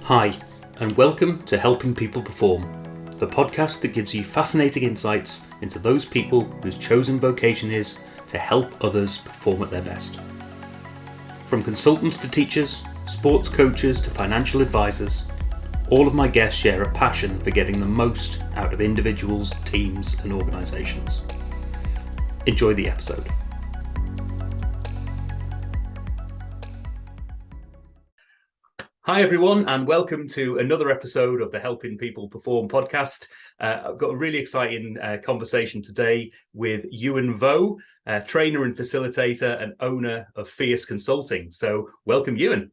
Hi, and welcome to Helping People Perform, the podcast that gives you fascinating insights into those people whose chosen vocation is to help others perform at their best. From consultants to teachers, sports coaches to financial advisors, all of my guests share a passion for getting the most out of individuals, teams, and organisations. Enjoy the episode. Hi everyone, and welcome to another episode of the Helping People Perform podcast. I've got a really exciting conversation today with Uyen Vo, trainer and facilitator and owner of Fierce Consulting. So welcome, Uyen.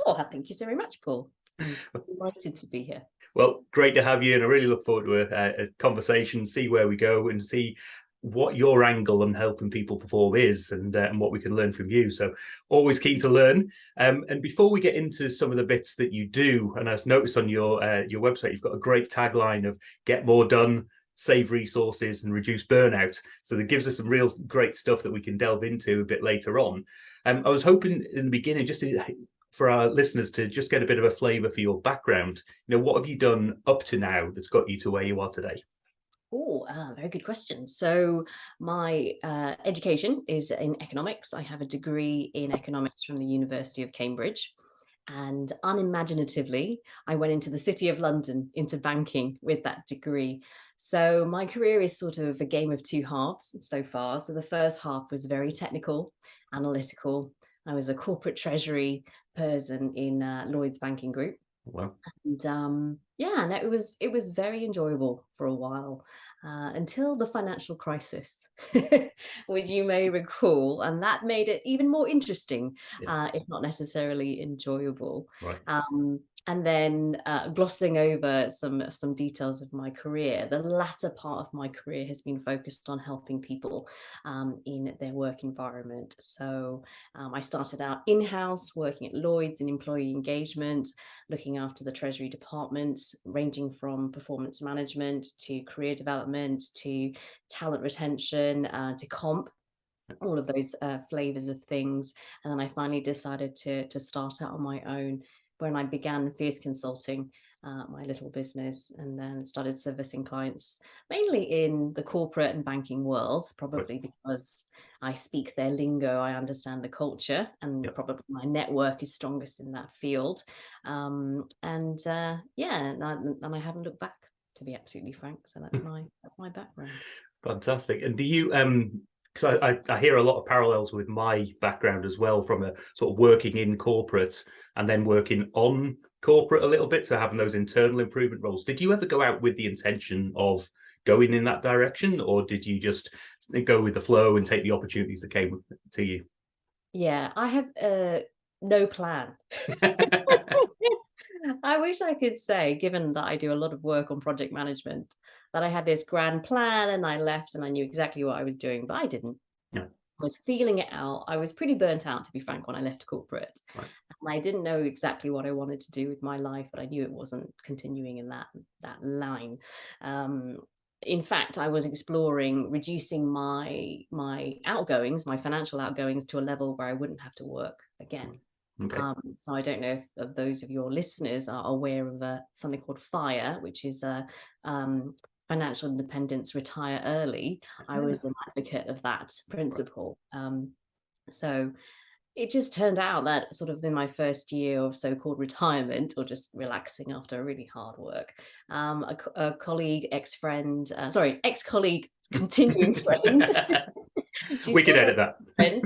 Oh, thank you so very much, Paul. I'm delighted to be here. Well, great to have you, and I really look forward to a conversation, see where we go and see what your angle on helping people perform is and what we can learn from you. So always keen to learn. And before we get into some of the bits that you do, and I've noticed on your website, you've got a great tagline of get more done, save resources and reduce burnout. So that gives us some real great stuff that we can delve into a bit later on. I was hoping in the beginning just for our listeners to just get a bit of a flavour for your background. You know, what have you done up to now that's got you to where you are today? Oh, very good question. So my education is in economics. I have a degree in economics from the University of Cambridge. And unimaginatively, I went into the City of London, into banking with that degree. So my career is sort of a game of two halves so far. So the first half was very technical, analytical. I was a corporate treasury person in Lloyd's Banking Group. Wow. And and it was very enjoyable for a while until the financial crisis, which you may recall, and that made it even more interesting, if not necessarily enjoyable. Right. And then glossing over some details of my career, the latter part of my career has been focused on helping people in their work environment. So I started out in-house working at Lloyd's in employee engagement, looking after the Treasury department, ranging from performance management to career development to talent retention to comp, all of those flavors of things. And then I finally decided to start out on my own when I began Fierce Consulting, my little business, and then started servicing clients mainly in the corporate and banking world, probably because I speak their lingo, I understand the culture, and probably my network is strongest in that field. And I haven't looked back, to be absolutely frank. So that's my background. Fantastic. And do you because I hear a lot of parallels with my background as well, from a sort of working in corporate and then working on corporate a little bit, so having those internal improvement roles. Did you ever go out with the intention of going in that direction, or did you just go with the flow and take the opportunities that came to you? Yeah, I have no plan. I wish I could say, given that I do a lot of work on project management, that I had this grand plan and I left and I knew exactly what I was doing, but I didn't. No. I was feeling it out. I was pretty burnt out, to be frank, when I left corporate. Right. And I didn't know exactly what I wanted to do with my life, but I knew it wasn't continuing in that line. In fact, I was exploring reducing my outgoings, my financial outgoings, to a level where I wouldn't have to work again. Okay. So I don't know if those of your listeners are aware of something called FIRE, which is financial independence, retire early. I was an advocate of that principle. So it just turned out that sort of in my first year of so-called retirement, or just relaxing after really hard work, a colleague, ex-colleague, continuing friend. We can edit that. Friend.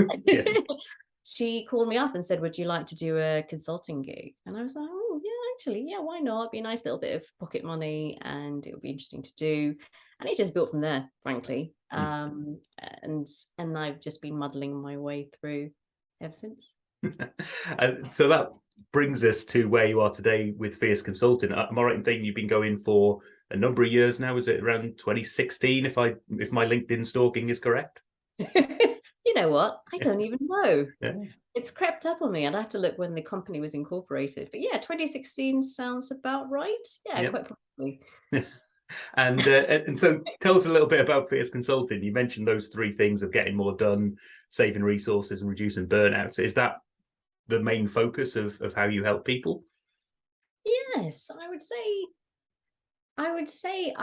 She called me up and said, would you like to do a consulting gig? And I was like, oh, yeah, actually, yeah, why not? It'd be a nice little bit of pocket money and it would be interesting to do. And it just built from there, frankly. And I've just been muddling my way through ever since. So that brings us to where you are today with Fierce Consulting. Am I right in thinking you've been going for a number of years now? Is it around 2016, if my LinkedIn stalking is correct? You know what? I don't even know. Yeah. It's crept up on me. I'd have to look when the company was incorporated. But yeah, 2016 sounds about right. Yeah, quite probably. And so tell us a little bit about Fierce Consulting. You mentioned those three things of getting more done, saving resources and reducing burnout. Is that the main focus of how you help people? Yes, I would say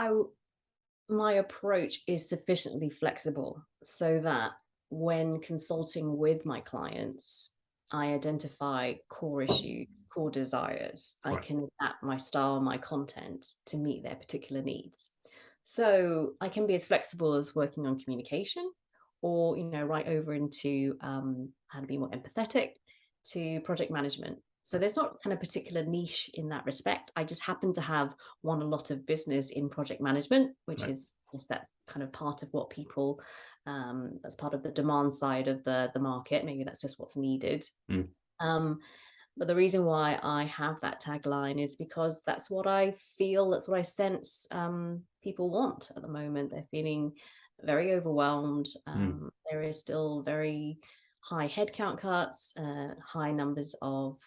my approach is sufficiently flexible so that when consulting with my clients, I identify core issues, core desires. I Right. can adapt my style, my content to meet their particular needs. So I can be as flexible as working on communication, or right over into how to be more empathetic, to project management. So there's not kind of particular niche in that respect. I just happen to have won a lot of business in project management, which Right. is, yes, that's kind of part of what people, that's part of the demand side of the market. Maybe that's just what's needed. Mm. Um, but the reason why I have that tagline is because that's what I feel, that's what I sense people want at the moment. They're feeling very overwhelmed. Mm. There is still very high headcount cuts, high numbers of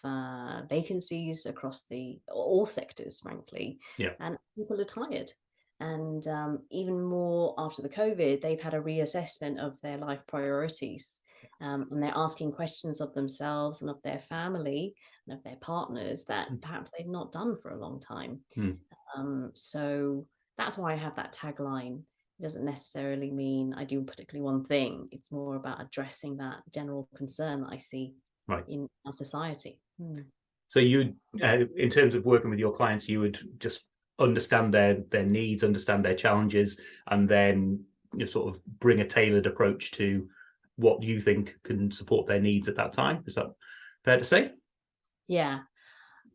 vacancies across all sectors, frankly, Yeah. and people are tired. And even more after the COVID, they've had a reassessment of their life priorities. And they're asking questions of themselves and of their family and of their partners that Mm. perhaps they've not done for a long time. Mm. So that's why I have that tagline. It doesn't necessarily mean I do particularly one thing. It's more about addressing that general concern that I see Right. in our society. So you, in terms of working with your clients, you would just understand their needs, understand their challenges, and then sort of bring a tailored approach to what you think can support their needs at that time. Is that fair to say? Yeah.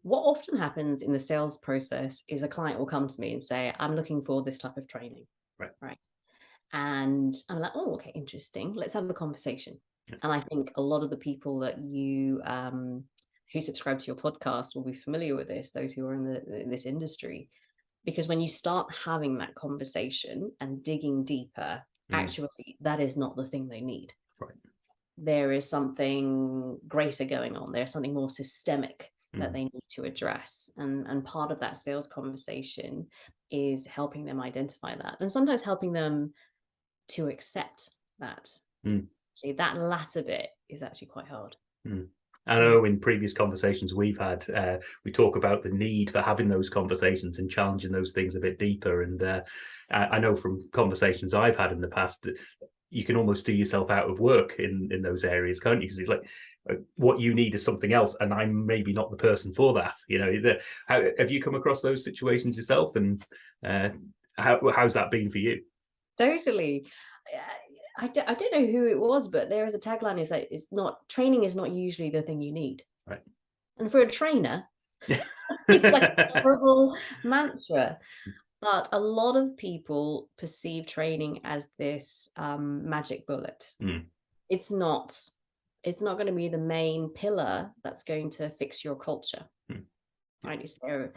What often happens in the sales process is a client will come to me and say, I'm looking for this type of training. Right. Right. And I'm like, oh, okay, interesting. Let's have a conversation. Yeah. And I think a lot of the people that you who subscribe to your podcast will be familiar with this, those who are in this industry, because when you start having that conversation and digging deeper, Mm. actually, that is not the thing they need. Right. There is something greater going on. There's something more systemic that Mm. they need to address. And part of that sales conversation is helping them identify that, and sometimes helping them to accept that. Mm. See, that latter bit is actually quite hard. Mm. I Mm. know in previous conversations we've had, we talk about the need for having those conversations and challenging those things a bit deeper. And I know from conversations I've had in the past that you can almost do yourself out of work in those areas, can't you? Because it's like what you need is something else, and I'm maybe not the person for that. How have you come across those situations yourself, and how's that been for you? Totally. I don't know who it was, but there is a tagline is that it's not training is not usually the thing you need. Right. And for a trainer, it's like a horrible mantra. But a lot of people perceive training as this magic bullet. Mm. It's not. It's not going to be the main pillar that's going to fix your culture. Mm. Right? So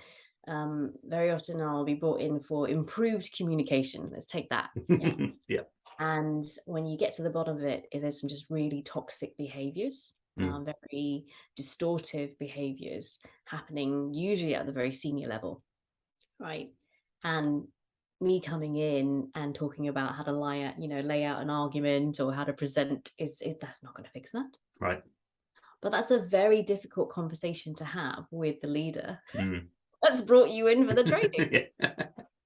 very often I'll be brought in for improved communication. Let's take that. Yeah. Yeah. And when you get to the bottom of it, there's some just really toxic behaviors, Mm. very distortive behaviors happening usually at the very senior level, right? And me coming in and talking about how to lay out an argument or how to present is that's not going to fix that. Right. But that's a very difficult conversation to have with the leader Mm. that's brought you in for the training. Yeah.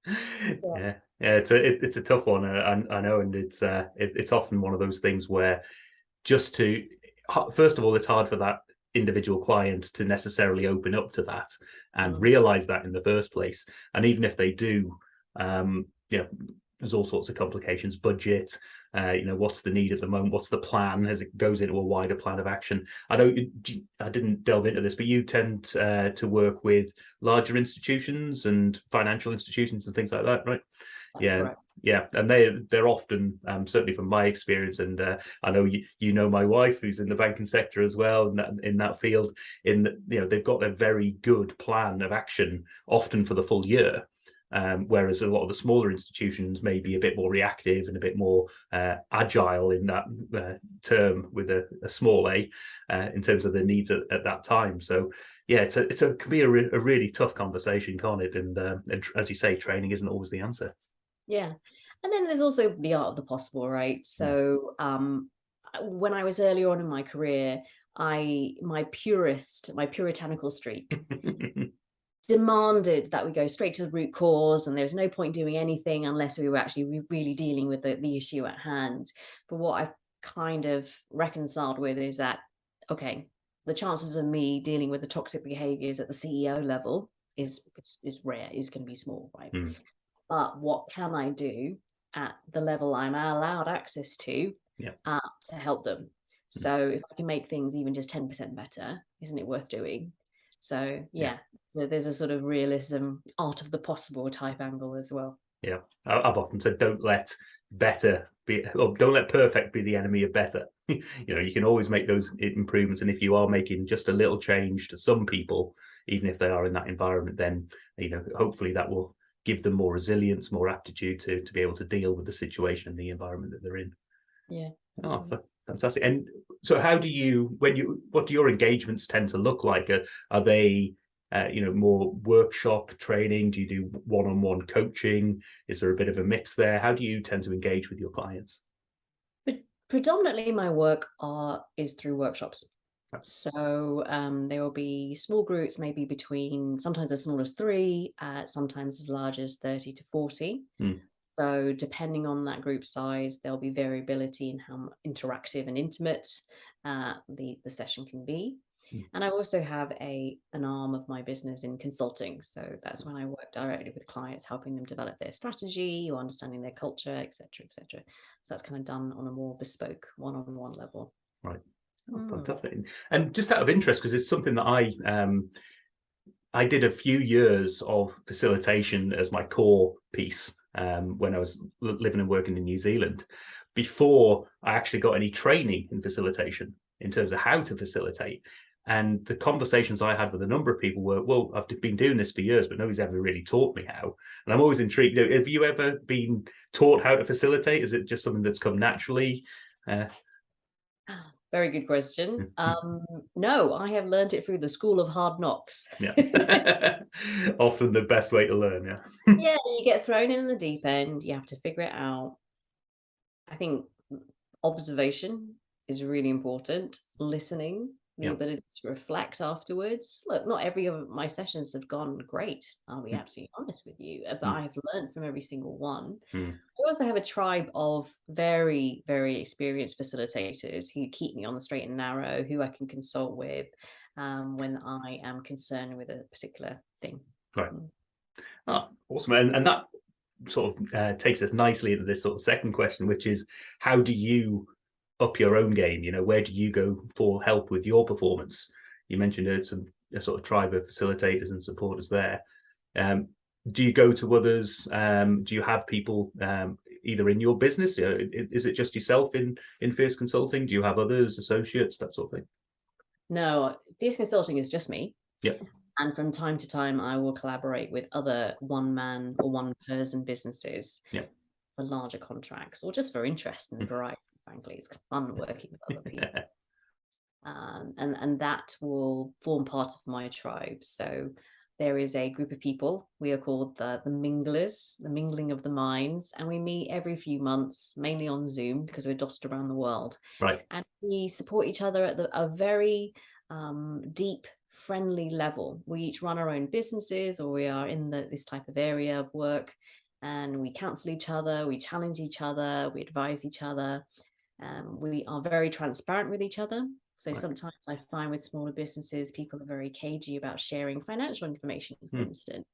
Yeah. Yeah, yeah, it's a tough one. I know, and it's often one of those things where just to first of all, it's hard for that individual client to necessarily open up to that and Mm. realize that in the first place. And even if they do, um, there's all sorts of complications. Budget, what's the need at the moment? What's the plan as it goes into a wider plan of action? I know I didn't delve into this, but you tend to work with larger institutions and financial institutions and things like that, right? That's Yeah, correct. yeah, and they're often, certainly from my experience, and I know you know my wife who's in the banking sector as well, in that field. They've got a very good plan of action, often for the full year. Whereas a lot of the smaller institutions may be a bit more reactive and a bit more agile in that term with a small a, in terms of the needs at that time. So yeah, it can be a really tough conversation, can't it? And as you say, training isn't always the answer. Yeah. And then there's also the art of the possible, right? Mm. So when I was earlier on in my career, my puritanical streak demanded that we go straight to the root cause, and there's no point doing anything unless we were actually really dealing with the issue at hand. But what I've kind of reconciled with is that, okay, the chances of me dealing with the toxic behaviors at the CEO level is rare, is going to be small, right? Mm. But what can I do at the level I'm allowed access to Yeah. to help them? So if I can make things even just 10% better, isn't it worth doing? So yeah, so there's a sort of realism, art of the possible type angle as well. Yeah, I've often said, don't let better be, or don't let perfect be the enemy of better. You know, you can always make those improvements, and if you are making just a little change to some people, even if they are in that environment, then you know, hopefully that will give them more resilience, more aptitude to be able to deal with the situation and the environment that they're in. Yeah. Oh, Absolutely. fantastic! And so, how do you, what do your engagements tend to look like? Are they you know, more workshop training? Do you do one-on-one coaching? Is there a bit of a mix there? How do you tend to engage with your clients? But predominantly my work is through workshops. Right. So there will be small groups, maybe between, sometimes as small as 3, sometimes as large as 30 to 40. Mm. So depending on that group size, there'll be variability in how interactive and intimate the session can be. Mm. And I also have an arm of my business in consulting. So that's when I work directly with clients, helping them develop their strategy or understanding their culture, et cetera, et cetera. So that's kind of done on a more bespoke one-on-one level. Right. Oh, Mm. fantastic! And just out of interest, because it's something that I did a few years of facilitation as my core piece when I was living and working in New Zealand, before I actually got any training in facilitation in terms of how to facilitate. And the conversations I had with a number of people were, well, I've been doing this for years, but nobody's ever really taught me how. And I'm always intrigued. Have you ever been taught how to facilitate? Is it just something that's come naturally? Very good question. No, I have learned it through the school of hard knocks. Yeah. Often the best way to learn. Yeah. Yeah, you get thrown in the deep end, you have to figure it out. I think observation is really important, listening, the Yeah. ability to reflect afterwards. Look, not every of my sessions have gone great. I'll be Mm. absolutely honest with you, but Mm. I've learned from every single one. Mm. I also have a tribe of very, very experienced facilitators who keep me on the straight and narrow, who I can consult with when I am concerned with a particular thing. Right. Mm. Oh, awesome. And that sort of takes us nicely into this sort of second question, which is, how do you up your own game? You know, where do you go for help with your performance? You mentioned a sort of tribe of facilitators and supporters there. Do you go to others? Do you have people either in your business? Is it just yourself in Fierce Consulting? Do you have others, associates, that sort of thing? No, Fierce Consulting is just me. Yep. And from time to time, I will collaborate with other one-man or one-person businesses Yep. for larger contracts or just for interest and variety, frankly. It's fun working with other people. And that will form part of my tribe. So there is a group of people. We are called the minglers, the mingling of the minds, and we meet every few months, mainly on Zoom because we're dotted around the world. Right. And we support each other at a very deep, friendly level. We each run our own businesses, or we are in this type of area of work, and we counsel each other, we challenge each other, we advise each other. We are very transparent with each other. So Right. sometimes I find with smaller businesses, people are very cagey about sharing financial information, for instance.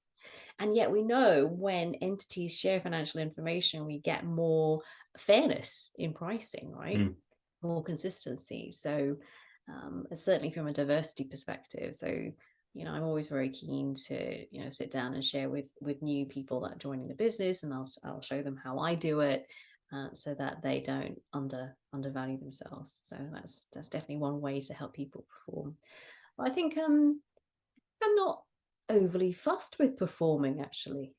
And yet we know when entities share financial information, we get more fairness in pricing, right? More consistency. So certainly from a diversity perspective. So, I'm always very keen to, sit down and share with new people that are joining the business, and I'll show them how I do it. So that they don't undervalue themselves. So that's definitely one way to help people perform. But I think I'm not overly fussed with performing, actually.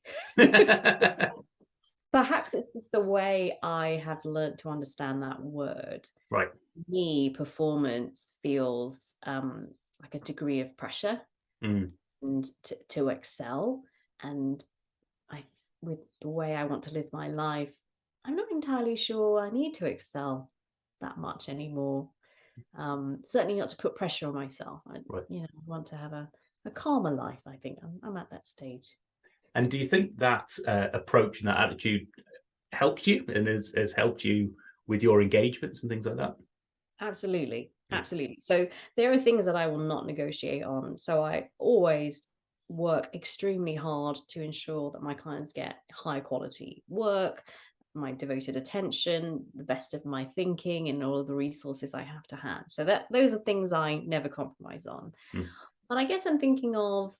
Perhaps it's just the way I have learned to understand that word. Right. Me, performance feels like a degree of pressure and to excel. And with the way I want to live my life, I'm not entirely sure I need to excel that much anymore. Certainly not to put pressure on myself. I want to have a a calmer life. I think I'm at that stage. And do you think that approach and that attitude helps you and has helped you with your engagements and things like that? Absolutely. Yeah. Absolutely. So there are things that I will not negotiate on. So I always work extremely hard to ensure that my clients get high quality work, my devoted attention, the best of my thinking, and all of the resources I have to hand. So that those are things I never compromise on. Mm. But I guess I'm thinking of,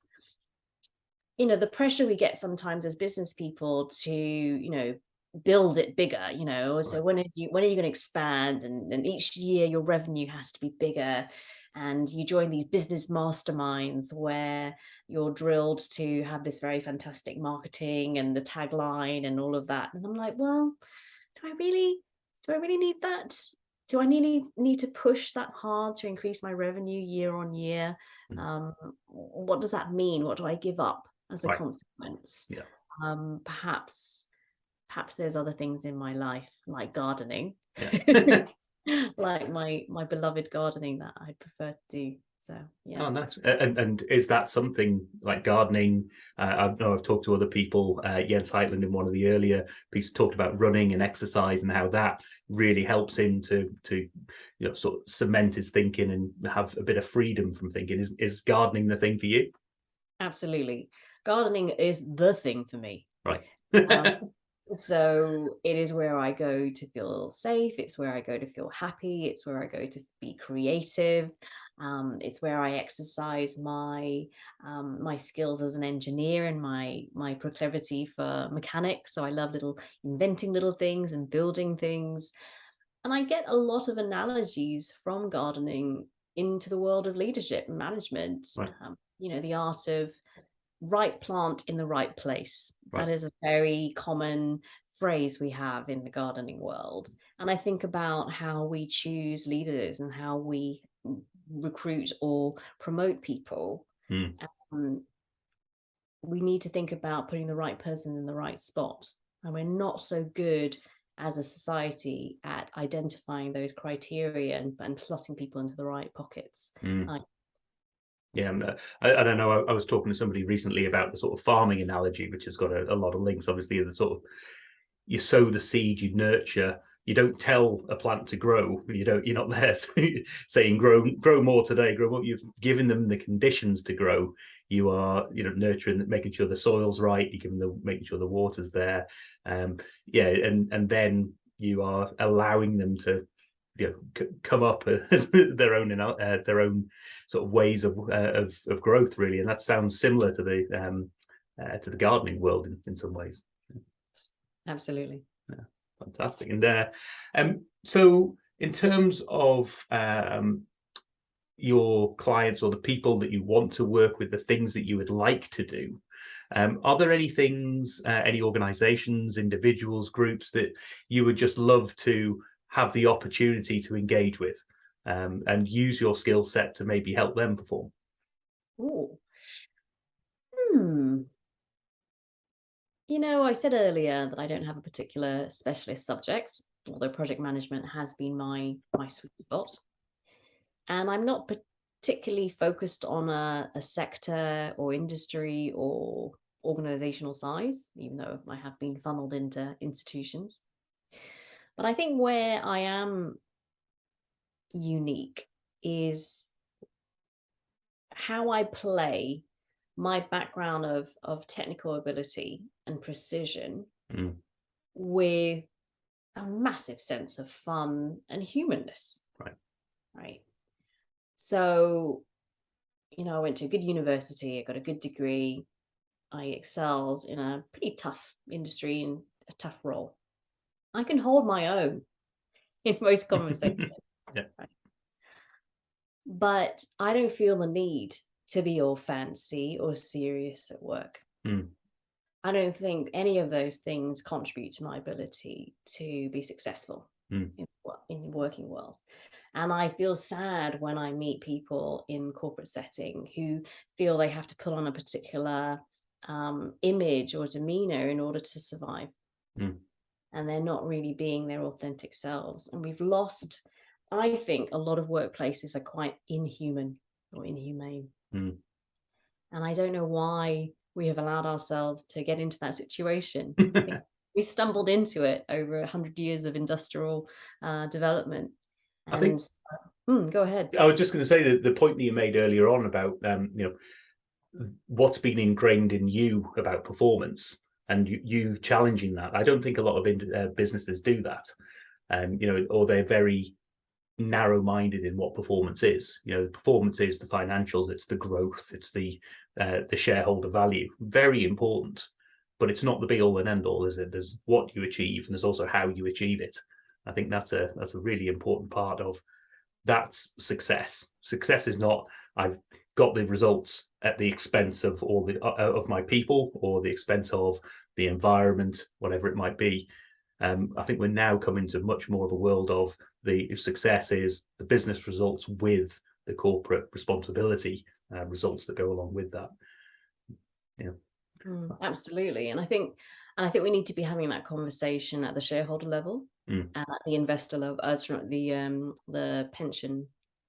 the pressure we get sometimes as business people to, build it bigger, so Right. when are you going to expand, and each year your revenue has to be bigger, and you join these business masterminds where you're drilled to have this very fantastic marketing and the tagline and all of that, and I'm like, well, do I really need that? Do I need to push that hard to increase my revenue year on year? Mm. What does that mean? What do I give up as a Right. consequence? Yeah. Perhaps there's other things in my life, like gardening, Yeah. like my beloved gardening, that I'd prefer to do. So yeah. Oh, nice. And is that something like gardening? I know I've talked to other people. Jens Heitland in one of the earlier pieces talked about running and exercise and how that really helps him to sort of cement his thinking and have a bit of freedom from thinking. Is gardening the thing for you? Absolutely. Gardening is the thing for me. Right. Um, so it is where I go to feel safe. It's where I go to feel happy. It's where I go to be creative. It's where I exercise my skills as an engineer and my proclivity for mechanics. So I love inventing little things and building things. And I get a lot of analogies from gardening into the world of leadership and management. Right. The art of right plant in the right place. That Right. is a very common phrase we have in the gardening world. And I think about how we choose leaders and how we recruit or promote people. Mm. Um, we need to think about putting the right person in the right spot. And we're not so good as a society at identifying those criteria and slotting people into the right pockets. Mm. Like, Yeah, I don't know. I was talking to somebody recently about the sort of farming analogy, which has got a lot of links. Obviously, the sort of you sow the seed, you nurture. You don't tell a plant to grow. You're not there saying grow more today, grow more. You've given them the conditions to grow. You are, nurturing, making sure the soil's right. You're giving them, making sure the water's there. Yeah, and then you are allowing them to, come up as their own sort of ways of growth, really. And that sounds similar to the gardening world in some ways. absolutely. Yeah, fantastic. And so in terms of your clients or the people that you want to work with, the things that you would like to do, are there any things, any organizations, individuals, groups that you would just love to have the opportunity to engage with, and use your skill set to maybe help them perform? Ooh. Hmm. I said earlier that I don't have a particular specialist subject, although project management has been my sweet spot. And I'm not particularly focused on a sector or industry or organizational size, even though I have been funneled into institutions. But I think where I am unique is how I play my background of technical ability and precision Mm. with a massive sense of fun and humanness. Right. Right. So, I went to a good university, I got a good degree, I excelled in a pretty tough industry and a tough role. I can hold my own in most conversations. Yeah. Right? But I don't feel the need to be all fancy or serious at work. Mm. I don't think any of those things contribute to my ability to be successful Mm. in the working world. And I feel sad when I meet people in corporate setting who feel they have to put on a particular image or demeanor in order to survive. Mm. And they're not really being their authentic selves. And we've lost, I think a lot of workplaces are quite inhuman or inhumane. Mm. And I don't know why we have allowed ourselves to get into that situation. I think we stumbled into it over 100 years of industrial development. I think And go ahead. I was just going to say that the point that you made earlier on about what's been ingrained in you about performance, and you challenging that. I don't think a lot of businesses do that, or they're very narrow-minded in what performance is. Performance is the financials, it's the growth, it's the shareholder value. Very important, but it's not the be-all and end-all, is it? There's what you achieve, and there's also how you achieve it. I think that's a really important part of that's success. Success is not I've got the results at the expense of all the of my people, or the expense of the environment, whatever it might be. I think we're now coming to much more of a world of the success is the business results with the corporate responsibility results that go along with that. Yeah, absolutely. And I think we need to be having that conversation at the shareholder level and at the investor level, the pension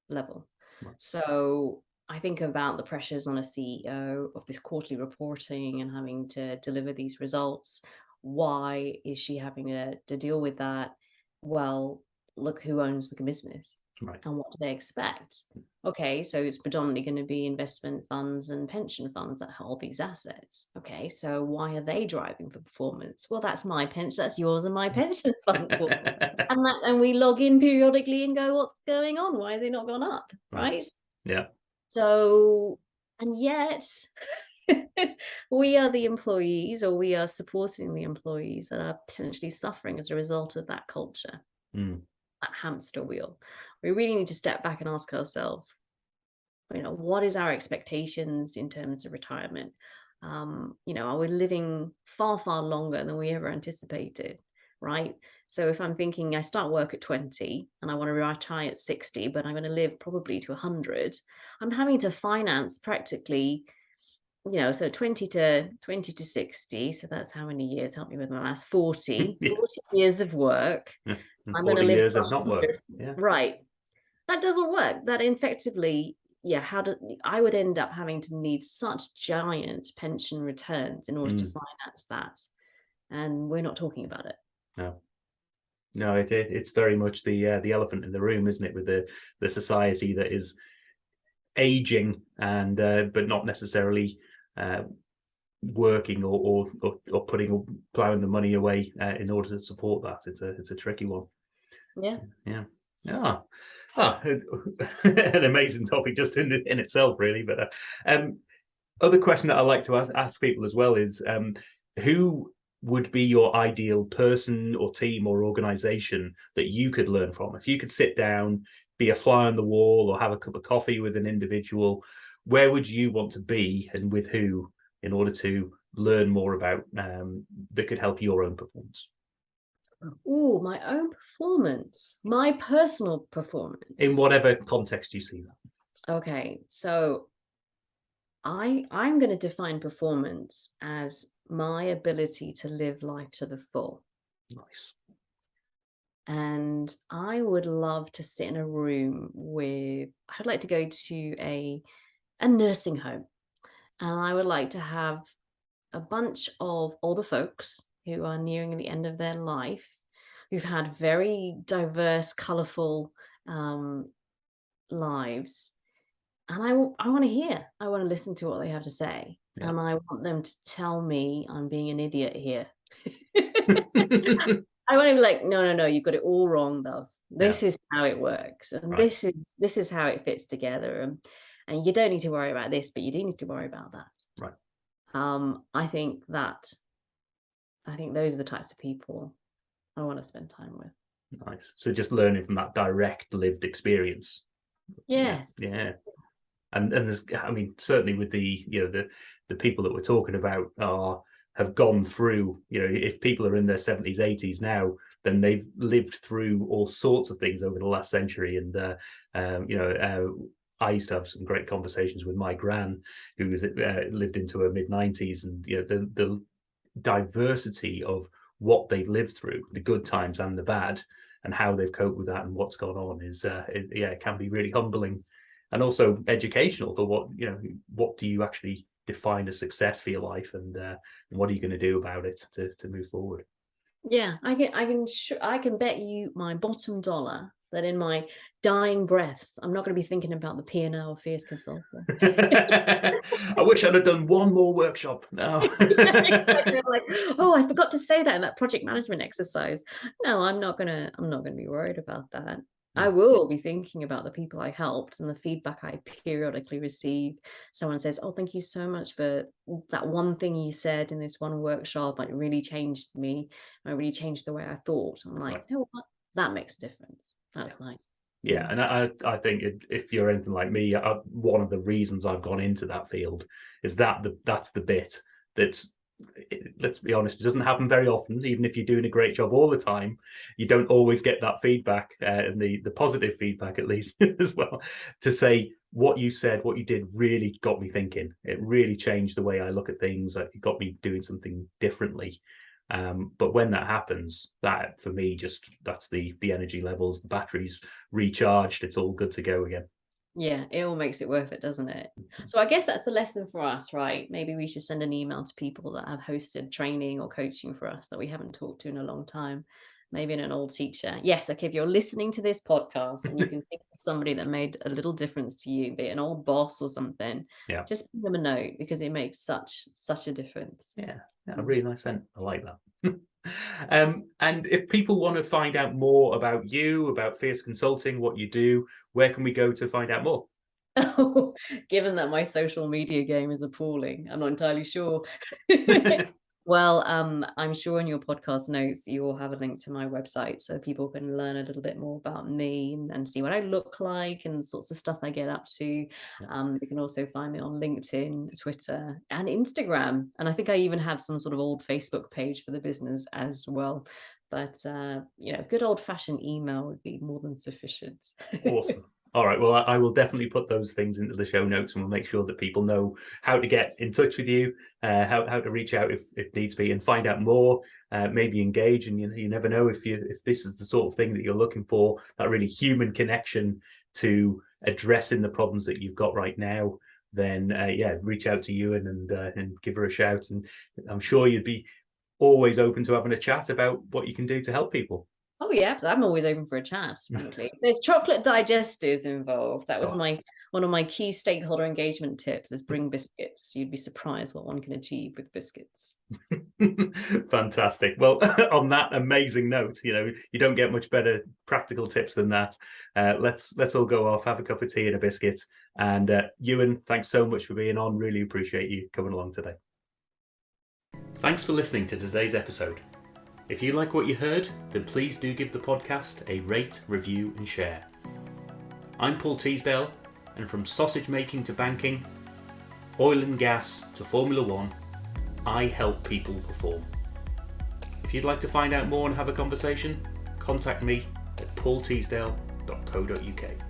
level. Right. So I think about the pressures on a CEO of this quarterly reporting and having to deliver these results. Why is she having to deal with that? Well, look who owns the business. Right. And what do they expect? Okay, so it's predominantly going to be investment funds and pension funds that hold these assets. Okay, so why are they driving for performance? Well, that's my pension, that's yours and my pension fund. And we log in periodically and go, what's going on? Why has it not gone up? Right? Yeah. So, and yet we are the employees, or we are supporting the employees that are potentially suffering as a result of that culture, that hamster wheel. We really need to step back and ask ourselves, what is our expectations in terms of retirement? Are we living far, far longer than we ever anticipated, right? So if I'm thinking I start work at 20 and I want to retire at 60, but I'm going to live probably to 100, I'm having to finance practically, so 20 to 60. So that's how many years? Help me with my math. 40 years of work. Yeah. I'm going to 40 live years to of not work. Yeah. Right. That doesn't work. That effectively, I would end up having to need such giant pension returns in order to finance that. And we're not talking about it. No, it's very much the elephant in the room, isn't it? With the society that is aging and but not necessarily working or plowing the money away in order to support that. It's a tricky one. Yeah. An amazing topic just in itself, really. But other question that I like to ask people as well is who would be your ideal person or team or organization that you could learn from? If you could sit down, be a fly on the wall, or have a cup of coffee with an individual, where would you want to be, and with who, in order to learn more about that could help your own performance? Oh, my own performance, my personal performance. In whatever context you see that. Okay, so I'm going to define performance as my ability to live life to the full. Nice. And I would love to sit in a room I'd like to go to a nursing home, and I would like to have a bunch of older folks who are nearing the end of their life, who've had very diverse, colorful lives. And I want to listen to what they have to say. Yeah. And I want them to tell me I'm being an idiot here. I want to be like, no, you've got it all wrong, love. This is how it works. And this is how it fits together. And you don't need to worry about this, but you do need to worry about that. Right. I think those are the types of people I want to spend time with. Nice. So just learning from that direct lived experience. Yes. Yeah. And there's, I mean, certainly with the people that we're talking about have gone through, if people are in their 70s, 80s now, then they've lived through all sorts of things over the last century. And I used to have some great conversations with my gran, who was lived into her mid-90s, and the diversity of what they've lived through, the good times and the bad, and how they've coped with that and what's gone on is it can be really humbling, and also educational for what do you actually define a success for your life, and what are you going to do about it to move forward? Yeah, I can bet you my bottom dollar that in my dying breaths, I'm not going to be thinking about the P&L of Fierce Consulting. I wish I'd have done one more workshop now. Yeah, exactly. Like, oh, I forgot to say that in that project management exercise. No, I'm not gonna be worried about that. I will be thinking about the people I helped and the feedback I periodically receive. Someone says, "Oh, thank you so much for that one thing you said in this one workshop. It really changed me. It really changed the way I thought." I'm like, Right. you know what? That makes a difference. That's nice. Yeah, and I think if you're anything like me, one of the reasons I've gone into that field is that's the bit that's, let's be honest, it doesn't happen very often. Even if you're doing a great job all the time, you don't always get that feedback, and the positive feedback at least as well, to say what you said, what you did really got me thinking. It really changed the way I look at things. It got me doing something differently. But when that happens, that for me, that's the energy levels, the batteries recharged, it's all good to go again. Yeah, it all makes it worth it, doesn't it? So I guess that's the lesson for us, right? Maybe we should send an email to people that have hosted training or coaching for us that we haven't talked to in a long time. Maybe an old teacher. Yes, okay, if you're listening to this podcast and you can think of somebody that made a little difference to you, be it an old boss or something, Yeah, just give them a note because it makes such a difference. yeah, a really nice scent. I like that. And if people want to find out more about you, about Fierce Consulting, what you do, where can we go to find out more? Given that my social media game is appalling, I'm not entirely sure. Well, I'm sure in your podcast notes you will have a link to my website so people can learn a little bit more about me and see what I look like and the sorts of stuff I get up to. You can also find me on LinkedIn, Twitter, and Instagram. And I think I even have some sort of old Facebook page for the business as well. But good old-fashioned email would be more than sufficient. Awesome. All right. Well, I will definitely put those things into the show notes, and we'll make sure that people know how to get in touch with you, how to reach out if needs be, and find out more. Maybe engage, and you never know if this is the sort of thing that you're looking for, that really human connection to addressing the problems that you've got right now. Then reach out to Uyen and give her a shout, and I'm sure you'd be always open to having a chat about what you can do to help people. Oh yeah, I'm always open for a chat, frankly. There's chocolate digestives involved. That was Oh. one of my key stakeholder engagement tips is bring biscuits. You'd be surprised what one can achieve with biscuits. Fantastic. Well, on that amazing note, you don't get much better practical tips than that. Let's all go off, have a cup of tea and a biscuit. And Uyen, thanks so much for being on. Really appreciate you coming along today. Thanks for listening to today's episode. If you like what you heard, then please do give the podcast a rate, review and share. I'm Paul Teasdale, and from sausage making to banking, oil and gas to Formula One, I help people perform. If you'd like to find out more and have a conversation, contact me at paulteasdale.co.uk.